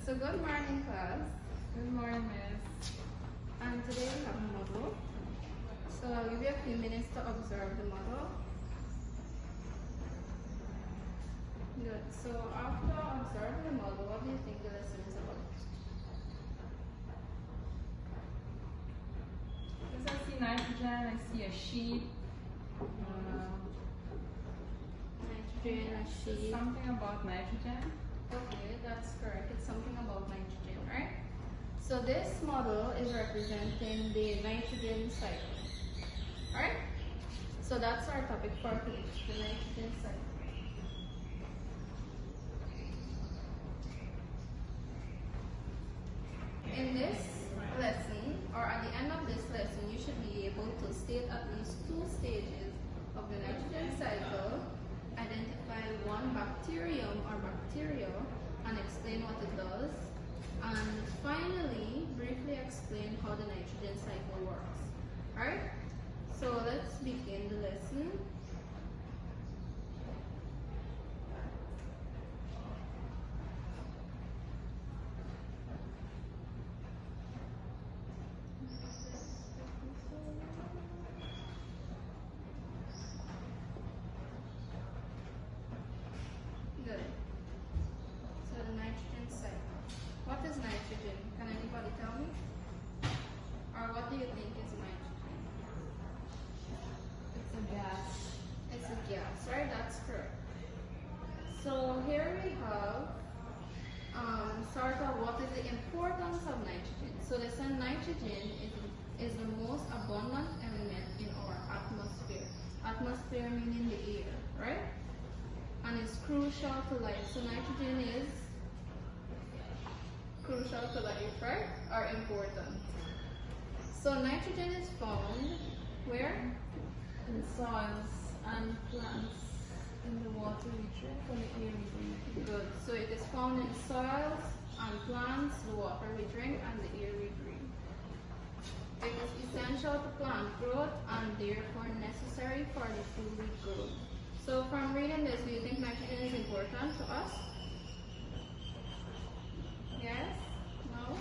So good morning, class. Good morning, Miss. And today we have a model. So I'll give you a few minutes to observe the model. Good. So after observing the model, what do you think the lesson is about? As I see nitrogen, I see a sheet. Nitrogen, a sheet. Something about nitrogen. Okay, that's correct. It's something about nitrogen, right? So this model is representing the nitrogen cycle. Alright? So that's our topic for today, the nitrogen cycle. In this lesson, or at the end of this lesson, you should be able to state at least 2 stages of the nitrogen cycle, identify one bacterium or bacteria, and explain what it does, and finally, briefly explain how the nitrogen cycle works. Alright? So let's begin the lesson. Good. So the nitrogen cycle. What is nitrogen? Can anybody tell me? Or what do you think is nitrogen? It's a gas. It's a gas, right? That's correct. So here we have sort of what is the importance of nitrogen. So they say nitrogen is the most abundant element in our atmosphere. Atmosphere meaning the air, right? And it's crucial to life. So nitrogen is crucial to life, right? Or important. So nitrogen is found where? In soils and plants. In the water we drink and the air we breathe. Good. So it is found in soils and plants, the water we drink, and the air we breathe. It is essential to plant growth and therefore necessary for the food we grow. So from reading this, do you think nitrogen is important to us? Yes? No?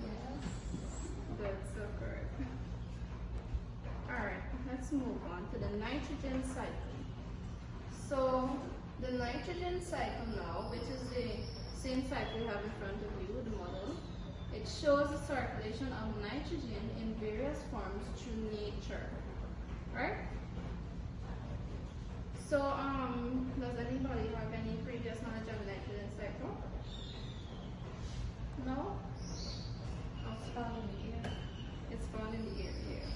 Yes. Good, so correct. Alright, let's move on to the nitrogen cycle. So the nitrogen cycle now, which is the same cycle you have in front of you, the model, it shows the circulation of nitrogen in various forms through nature. Right? So does anybody have any previous knowledge of the nitrogen cycle? No? It's found in the air. It's found in the air here.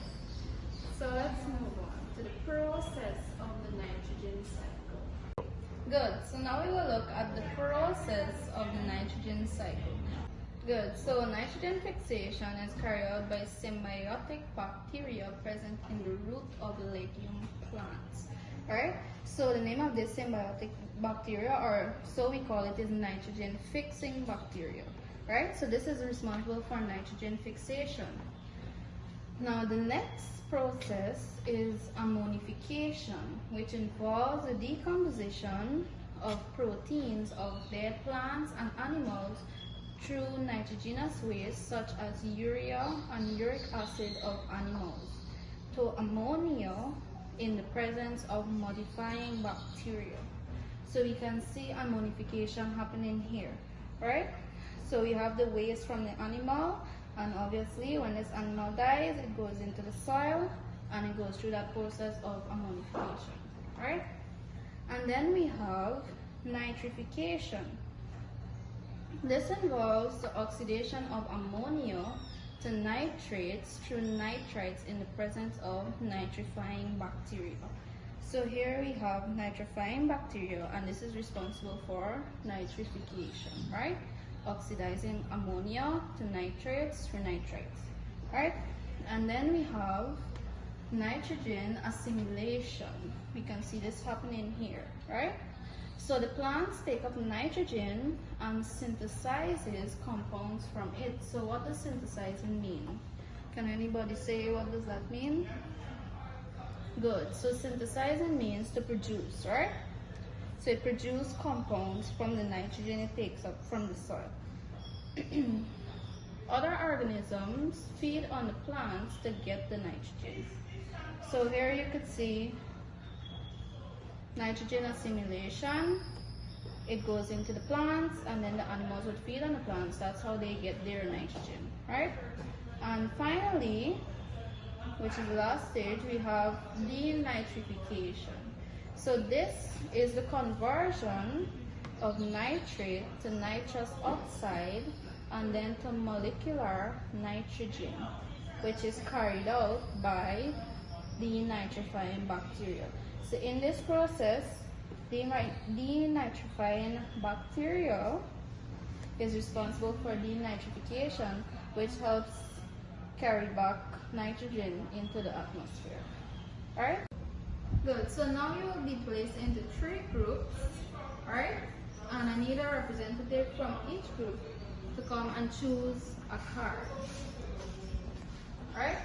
So let's move on to the process of the nitrogen cycle. Good. So now we will look at the process of the nitrogen cycle. Good. So nitrogen fixation is carried out by symbiotic bacteria present in the root of the legume plants. Alright? So the name of this symbiotic bacteria, or so we call it, is nitrogen fixing bacteria. Right? So this is responsible for nitrogen fixation. Now the next process is ammonification, which involves the decomposition of proteins of dead plants and animals through nitrogenous waste such as urea and uric acid of animals to ammonia in the presence of modifying bacteria. So we can see ammonification happening here, right? So we have the waste from the animal, and obviously when this animal dies, it goes into the soil and it goes through that process of ammonification, right? And then we have nitrification. This involves the oxidation of ammonia to nitrates through nitrites in the presence of nitrifying bacteria. So here we have nitrifying bacteria, and this is responsible for nitrification, right? Oxidizing ammonia to nitrates through nitrites, right? And then we have nitrogen assimilation. We can see this happening here, right? So the plants take up nitrogen and synthesizes compounds from it. So what does synthesizing mean? Can anybody say what does that mean? Good. So synthesizing means to produce, right? So it produces compounds from the nitrogen it takes up from the soil. Other organisms feed on the plants to get the nitrogen. So here you could see nitrogen assimilation. It goes into the plants and then the animals would feed on the plants. That's how they get their nitrogen, right? And finally, which is the last stage, we have denitrification. So this is the conversion of nitrate to nitrous oxide and then to molecular nitrogen, which is carried out by denitrifying bacteria. So in this process, denitrifying bacteria is responsible for denitrification, which helps carry back nitrogen into the atmosphere. Alright? Good. So now you will be placed into 3 groups. Alright? And I need a representative from each group to come and choose a card. Alright?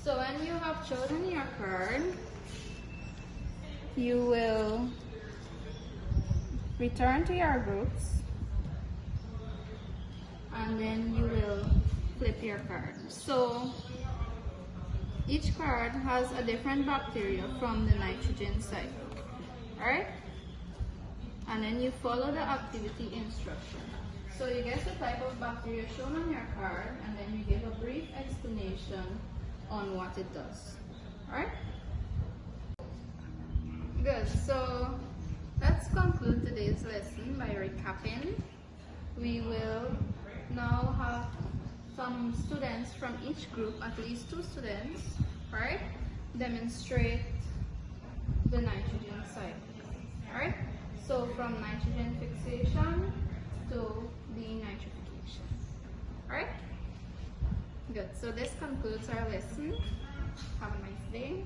So when you have chosen your card, you will return to your groups and then you will flip your card. So each card has a different bacteria from the nitrogen cycle. Alright? And then you follow the activity instruction. So you guess the type of bacteria shown on your card and then you give a brief explanation on what it does. Alright? Good. So let's conclude today's lesson by recapping. We will now have some students from each group, at least 2 students, right, demonstrate the nitrogen cycle. Alright? So from nitrogen fixation to denitrification. Alright? Good. So this concludes our lesson. Have a nice day.